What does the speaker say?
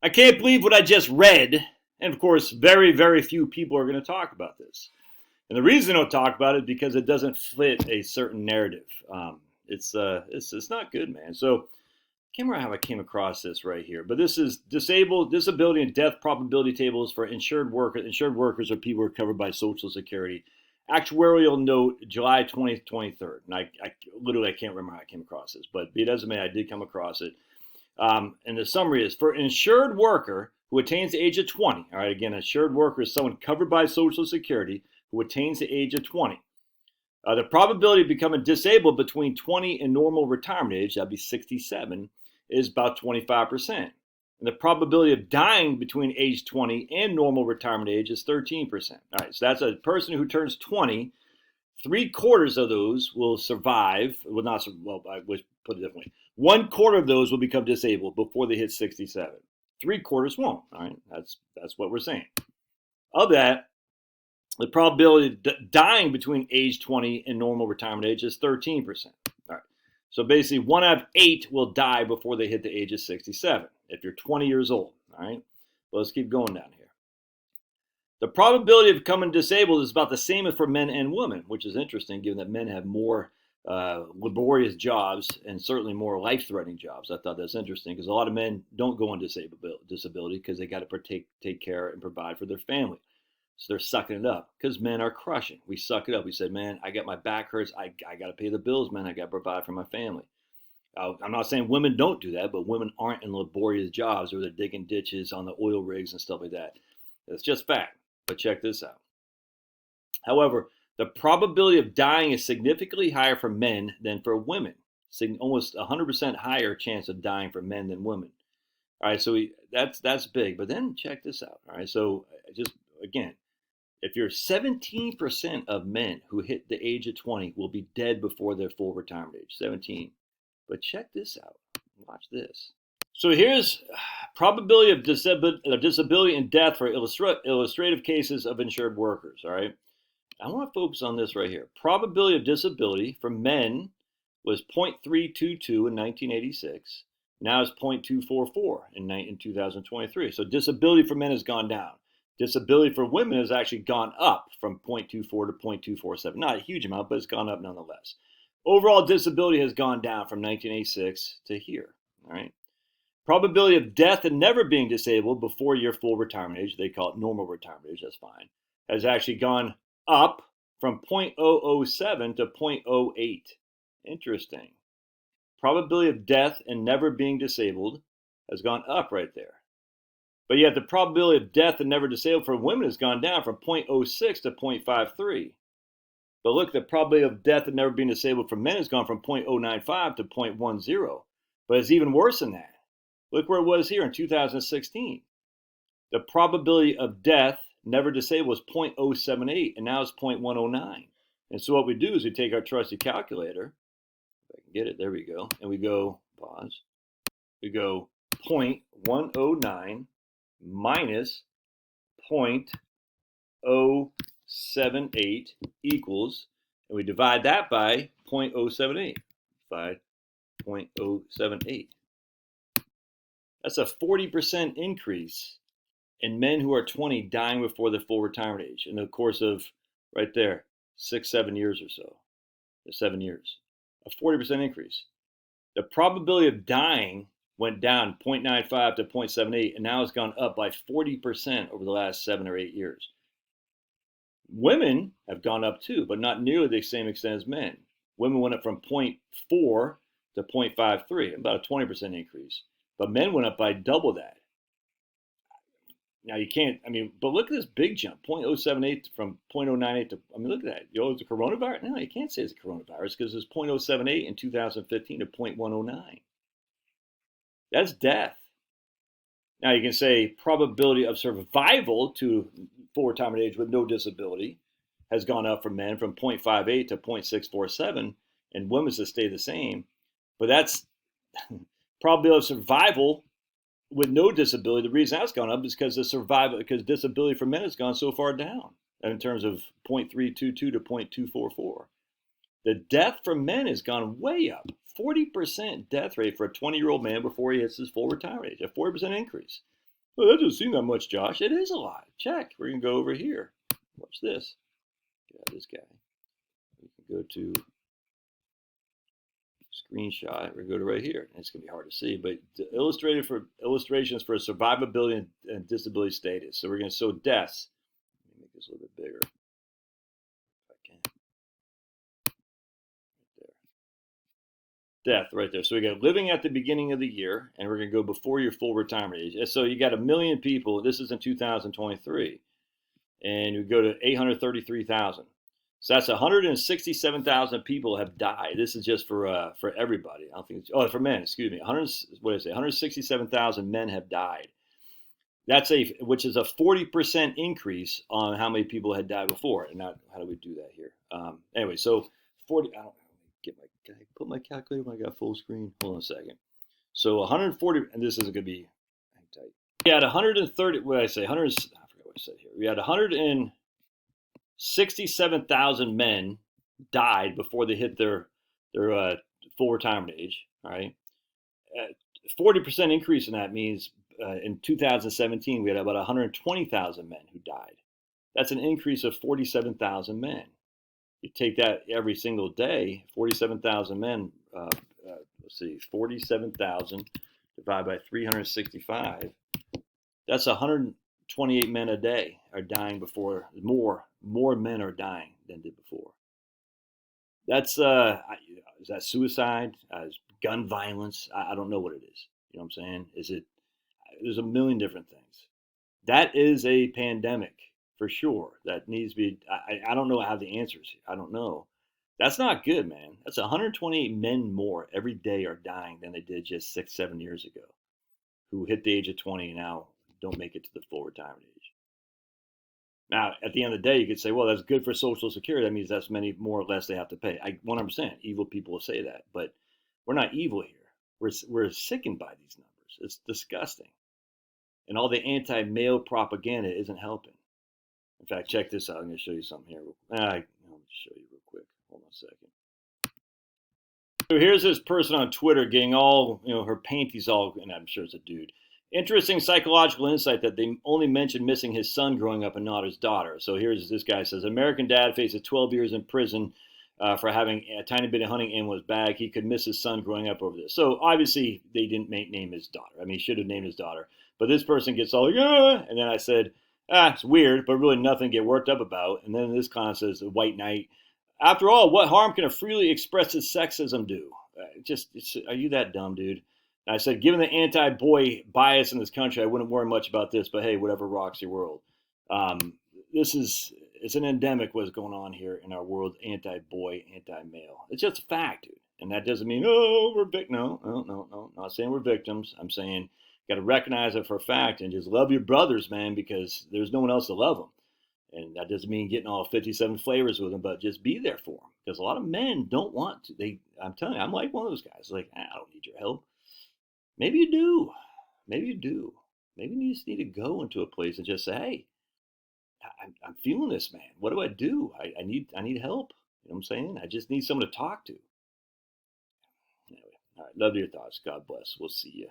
I can't believe what I just read. And of course, very, very few people are going to talk about this. And the reason they don't talk about it is because it doesn't fit a certain narrative. It's not good, man. So I can't remember how I came across this right here, but this is disability and death probability tables for insured workers. Insured workers are people who are covered by Social Security. Actuarial note, July 20th, 23rd. And I literally I can't remember how I came across this, but be it as it may, I did come across it. And the summary is, for an insured worker who attains the age of 20, all right, again, an insured worker is someone covered by Social Security who attains the age of 20. The probability of becoming disabled between 20 and normal retirement age, that'd be 67, is about 25%. And the probability of dying between age 20 and normal retirement age is 13%. All right, so that's a person who turns 20. 3/4 of those will survive. Well, not well. I wish put it differently. 1/4 of those will become disabled before they hit 67. 3/4 won't. All right, that's what we're saying. Of that, the probability of dying between age 20 and normal retirement age is 13%. All right, so basically 1 out of 8 will die before they hit the age of 67. If you're 20 years old. All right, well, let's keep going down here. The probability of becoming disabled is about the same as for men and women, which is interesting given that men have more laborious jobs and certainly more life-threatening jobs. I thought that's interesting because a lot of men don't go on disability because they got to take care and provide for their family. So they're sucking it up because men are crushing. We suck it up. We said, man, I got my back hurts. I got to pay the bills, man. I got to provide for my family. I'm not saying women don't do that, but women aren't in laborious jobs where they're digging ditches on the oil rigs and stuff like that. It's just fact. But check this out. However, the probability of dying is significantly higher for men than for women. Almost 100% higher chance of dying for men than women. All right, so that's big. But then check this out. All right, so just again, if you're 17% of men who hit the age of 20 will be dead before their full retirement age. 17. But check this out. Watch this. So here's probability of disability and death for illustrative cases of insured workers, all right? I want to focus on this right here. Probability of disability for men was 0.322 in 1986. Now it's 0.244 in 2023. So disability for men has gone down. Disability for women has actually gone up from 0.24 to 0.247. Not a huge amount, but it's gone up nonetheless. Overall disability has gone down from 1986 to here, all right? Probability of death and never being disabled before your full retirement age, they call it normal retirement age, that's fine, has actually gone up from 0.007 to 0.08. Interesting. Probability of death and never being disabled has gone up right there. But yet the probability of death and never disabled for women has gone down from 0.06 to 0.53. But look, the probability of death and never being disabled for men has gone from 0.095 to 0.10. But it's even worse than that. Look where it was here in 2016. The probability of death never disabled was 0.078, and now it's 0.109. And so what we do is we take our trusty calculator, if I can get it, there we go, and we go, pause, we go 0.109 minus 0.078 equals, and we divide that by 0.078, by 0.078. That's a 40% increase in men who are 20 dying before their full retirement age in the course of, right there, 6-7 years or so. 7 years. A 40% increase. The probability of dying went down 0.95 to 0.78, and now it's gone up by 40% over the last 7 or 8 years. Women have gone up too, but not nearly the same extent as men. Women went up from 0.4 to 0.53, about a 20% increase. But men went up by double that. Now you can't, but look at this big jump, 0.078 from 0.098 to, look at that. It's a coronavirus? No, you can't say it's a coronavirus because it's 0.078 in 2015 to 0.109. That's death. Now you can say probability of survival to full retirement age with no disability has gone up for men from 0.58 to 0.647, and women's has stayed the same. But that's probability of survival with no disability. The reason that's gone up is because disability for men has gone so far down in terms of 0.322 to 0.244. The death for men has gone way up. 40% death rate for a 20-year-old man before he hits his full retirement age. A 40% increase. Well, that doesn't seem that much, Josh. It is a lot. Check. We're going to go over here. Watch this. Get out this guy. We can go to screenshot. We go to right here. It's going to be hard to see, but illustrations for survivability and disability status. So we're going to show deaths. Let me make this a little bit bigger. If I can. Right there. Death right there. So we got living at the beginning of the year, and we're going to go before your full retirement age. So you got 1 million people. This is in 2023, and you go to 833,000. So that's 167,000 people have died. This is just for everybody. I don't think it's, for men. Excuse me. 167,000 men have died. Which is a 40% increase on how many people had died before. And how do we do that here? Anyway, so 40. I don't get my. Can I put my calculator when I got full screen? Hold on a second. So 140, and this isn't going to be tight. We had 130. What did I say? 100. I forgot what I said here. We had 167,000 men died before they hit their full retirement age. All right, 40% increase in that means in 2017 we had about 120,000 men who died. That's an increase of 47,000 men. You take that every single day, 47,000 men. Let's see, 47,000 divided by 365. That's 128 men a day are dying before more men are dying than did before. That's is that suicide? Is gun violence? I don't know what it is. You know what I'm saying? Is it? There's a million different things. That is a pandemic for sure. That needs to be. I don't know how the answers. I don't know. That's not good, man. That's 128 men more every day are dying than they did just 6-7 years ago, who hit the age of 20 and now don't make it to the full retirement age. Now, at the end of the day, you could say, well, that's good for Social Security. That means that's many more or less they have to pay. 100% evil people will say that, but we're not evil here. We're sickened by these numbers. It's disgusting. And all the anti-male propaganda isn't helping. In fact, check this out. I'm going to show you something here. Let me show you real quick. Hold on a second. So here's this person on Twitter getting all, her panties all, and I'm sure it's a dude. Interesting psychological insight that they only mentioned missing his son growing up and not his daughter. So here's this guy says, American dad faces 12 years in prison for having a tiny bit of honey in his bag. He could miss his son growing up over this. So obviously they didn't name his daughter. I mean, he should have named his daughter. But this person gets all, yeah. And then I said, it's weird, but really nothing to get worked up about. And then this comment says, the white knight. After all, what harm can a freely expressed sexism do? Are you that dumb, dude? And I said, given the anti-boy bias in this country, I wouldn't worry much about this, but hey, whatever rocks your world. It's an endemic what's going on here in our world, anti-boy, anti-male. It's just a fact, dude. And that doesn't mean, we're victims. No. Not saying we're victims. I'm saying you got to recognize it for a fact and just love your brothers, man, because there's no one else to love them. And that doesn't mean getting all 57 flavors with them, but just be there for them. Because a lot of men don't want to. I'm telling you, I'm like one of those guys. Like, I don't need your help. Maybe you do. Maybe you do. Maybe you just need to go into a place and just say, hey, I'm feeling this, man. What do I do? I need help. You know what I'm saying? I just need someone to talk to. Anyway, all right. Love your thoughts. God bless. We'll see you.